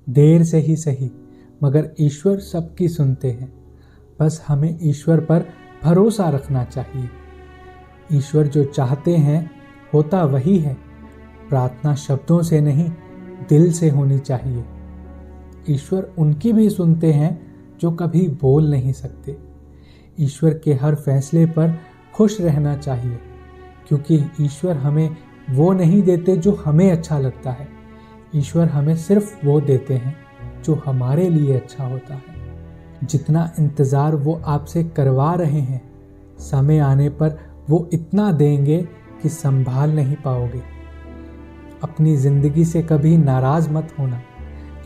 देर से ही सही, मगर ईश्वर सबकी सुनते हैं। बस हमें ईश्वर पर भरोसा रखना चाहिए। ईश्वर जो चाहते हैं होता वही है। प्रार्थना शब्दों से नहीं, दिल से होनी चाहिए। ईश्वर उनकी भी सुनते हैं जो कभी बोल नहीं सकते। ईश्वर के हर फैसले पर खुश रहना चाहिए, क्योंकि ईश्वर हमें वो नहीं देते जो हमें अच्छा लगता है। ईश्वर हमें सिर्फ वो देते हैं जो हमारे लिए अच्छा होता है। जितना इंतज़ार वो आपसे करवा रहे हैं, समय आने पर वो इतना देंगे कि संभाल नहीं पाओगे। अपनी ज़िंदगी से कभी नाराज़ मत होना,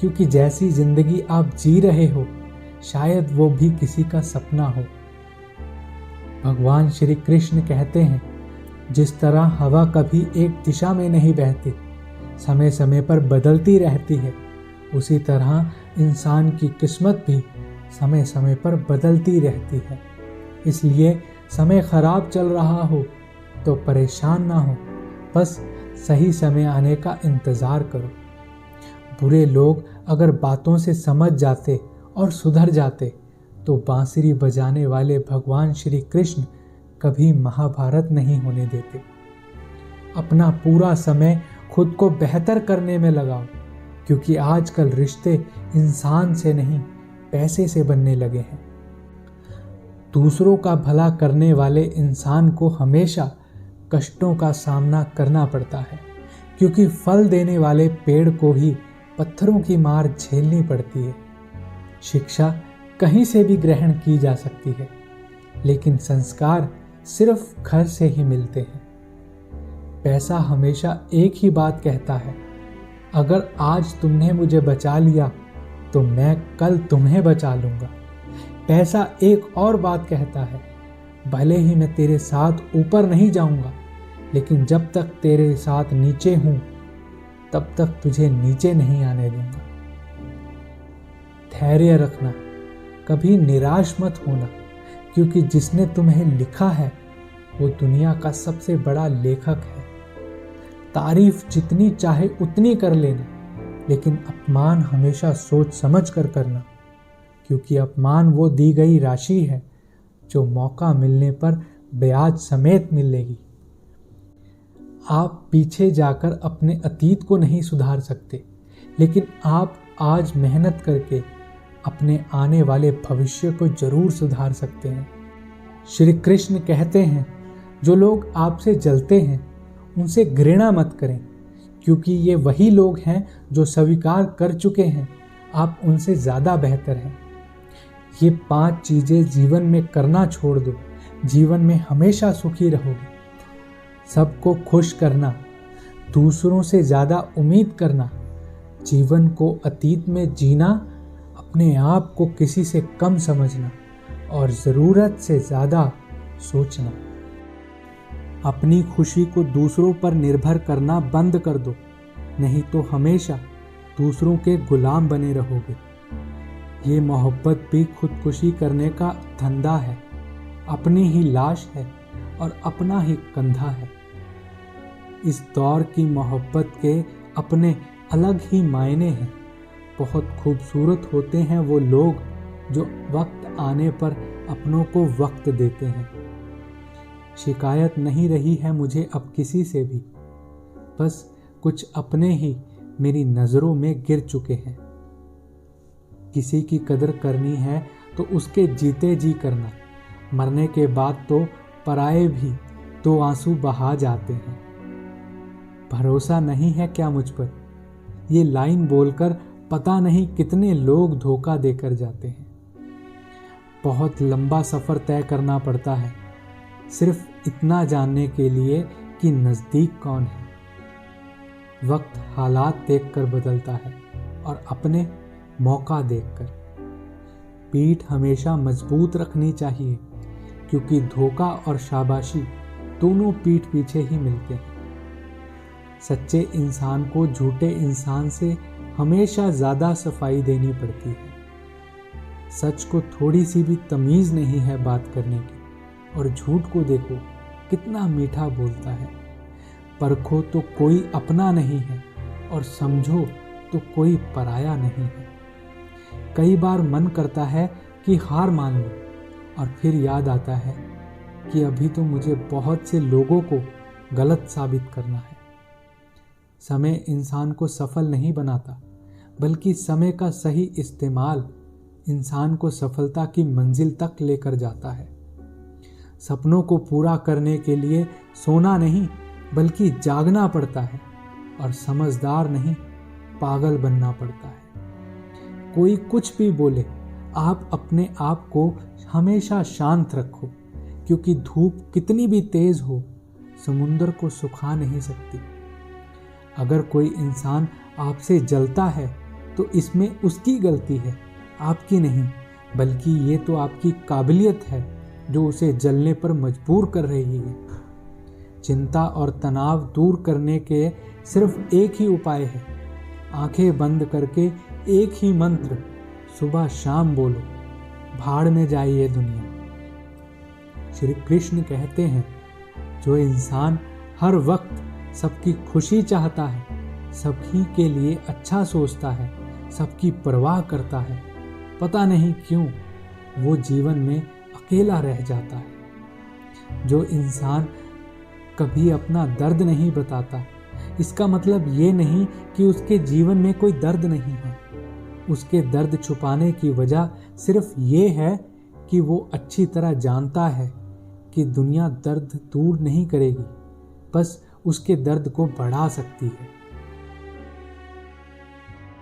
क्योंकि जैसी ज़िंदगी आप जी रहे हो शायद वो भी किसी का सपना हो। भगवान श्री कृष्ण कहते हैं, जिस तरह हवा कभी एक दिशा में नहीं बहती, समय समय पर बदलती रहती है, उसी तरह इंसान की किस्मत भी समय समय पर बदलती रहती है। इसलिए समय खराब चल रहा हो तो परेशान ना हो, बस सही समय आने का इंतज़ार करो। बुरे लोग अगर बातों से समझ जाते और सुधर जाते तो बांसुरी बजाने वाले भगवान श्री कृष्ण कभी महाभारत नहीं होने देते। अपना पूरा समय खुद को बेहतर करने में लगाओ, क्योंकि आजकल रिश्ते इंसान से नहीं पैसे से बनने लगे हैं। दूसरों का भला करने वाले इंसान को हमेशा कष्टों का सामना करना पड़ता है, क्योंकि फल देने वाले पेड़ को ही पत्थरों की मार झेलनी पड़ती है। शिक्षा कहीं से भी ग्रहण की जा सकती है, लेकिन संस्कार सिर्फ घर से ही मिलते हैं। पैसा हमेशा एक ही बात कहता है, अगर आज तुमने मुझे बचा लिया तो मैं कल तुम्हें बचा लूँगा। पैसा एक और बात कहता है, भले ही मैं तेरे साथ ऊपर नहीं जाऊँगा, लेकिन जब तक तेरे साथ नीचे हूँ तब तक तुझे नीचे नहीं आने दूंगा। धैर्य रखना, कभी निराश मत होना, क्योंकि जिसने तुम्हें लिखा है वो दुनिया का सबसे बड़ा लेखक है। तारीफ जितनी चाहे उतनी कर लेना, लेकिन अपमान हमेशा सोच समझ कर करना, क्योंकि अपमान वो दी गई राशि है जो मौका मिलने पर ब्याज समेत मिलेगी। आप पीछे जाकर अपने अतीत को नहीं सुधार सकते, लेकिन आप आज मेहनत करके अपने आने वाले भविष्य को जरूर सुधार सकते हैं। श्री कृष्ण कहते हैं, जो लोग आपसे जलते हैं उनसे घृणा मत करें, क्योंकि ये वही लोग हैं जो स्वीकार कर चुके हैं आप उनसे ज़्यादा बेहतर हैं। ये 5 चीज़ें जीवन में करना छोड़ दो, जीवन में हमेशा सुखी रहोगे। सबको खुश करना, दूसरों से ज़्यादा उम्मीद करना, जीवन को अतीत में जीना, अपने आप को किसी से कम समझना और ज़रूरत से ज़्यादा सोचना। अपनी खुशी को दूसरों पर निर्भर करना बंद कर दो, नहीं तो हमेशा दूसरों के गुलाम बने रहोगे। ये मोहब्बत भी खुदकुशी करने का धंधा है, अपनी ही लाश है और अपना ही कंधा है। इस दौर की मोहब्बत के अपने अलग ही मायने हैं। बहुत खूबसूरत होते हैं वो लोग जो वक्त आने पर अपनों को वक्त देते हैं। शिकायत नहीं रही है मुझे अब किसी से भी, बस कुछ अपने ही मेरी नज़रों में गिर चुके हैं। किसी की कदर करनी है तो उसके जीते जी करना, मरने के बाद तो पराए भी 2 आंसू बहा जाते हैं। भरोसा नहीं है क्या मुझ पर? ये लाइन बोलकर पता नहीं कितने लोग धोखा देकर जाते हैं। बहुत लंबा सफ़र तय करना पड़ता है सिर्फ इतना जानने के लिए कि नज़दीक कौन है। वक्त हालात देखकर बदलता है और अपने मौका देखकर। पीठ हमेशा मजबूत रखनी चाहिए, क्योंकि धोखा और शाबाशी दोनों पीठ पीछे ही मिलते हैं। सच्चे इंसान को झूठे इंसान से हमेशा ज़्यादा सफाई देनी पड़ती है। सच को थोड़ी सी भी तमीज़ नहीं है बात करने की, और झूठ को देखो कितना मीठा बोलता है। परखो तो कोई अपना नहीं है और समझो तो कोई पराया नहीं है। कई बार मन करता है कि हार मान लूं, और फिर याद आता है कि अभी तो मुझे बहुत से लोगों को गलत साबित करना है। समय इंसान को सफल नहीं बनाता, बल्कि समय का सही इस्तेमाल इंसान को सफलता की मंजिल तक लेकर जाता है। सपनों को पूरा करने के लिए सोना नहीं, बल्कि जागना पड़ता है, और समझदार नहीं, पागल बनना पड़ता है। कोई कुछ भी बोले, आप अपने आप को हमेशा शांत रखो, क्योंकि धूप कितनी भी तेज हो, समुंदर को सुखा नहीं सकती। अगर कोई इंसान आपसे जलता है तो इसमें उसकी गलती है, आपकी नहीं, बल्कि ये तो आपकी काबिलियत है जो उसे जलने पर मजबूर कर रही है। चिंता और तनाव दूर करने के सिर्फ एक ही उपाय है। आंखें बंद करके एक ही मंत्र सुबह शाम बोलो, भाड़ में जाइए दुनिया। श्री कृष्ण कहते हैं, जो इंसान हर वक्त सबकी खुशी चाहता है, सभी के लिए अच्छा सोचता है, सबकी परवाह करता है, पता नहीं क्यों वो जीवन में अकेला रह जाता है। जो इंसान कभी अपना दर्द नहीं बताता, इसका मतलब ये नहीं कि उसके जीवन में कोई दर्द नहीं है। उसके दर्द छुपाने की वजह सिर्फ ये है कि वो अच्छी तरह जानता है कि दुनिया दर्द दूर नहीं करेगी, बस उसके दर्द को बढ़ा सकती है।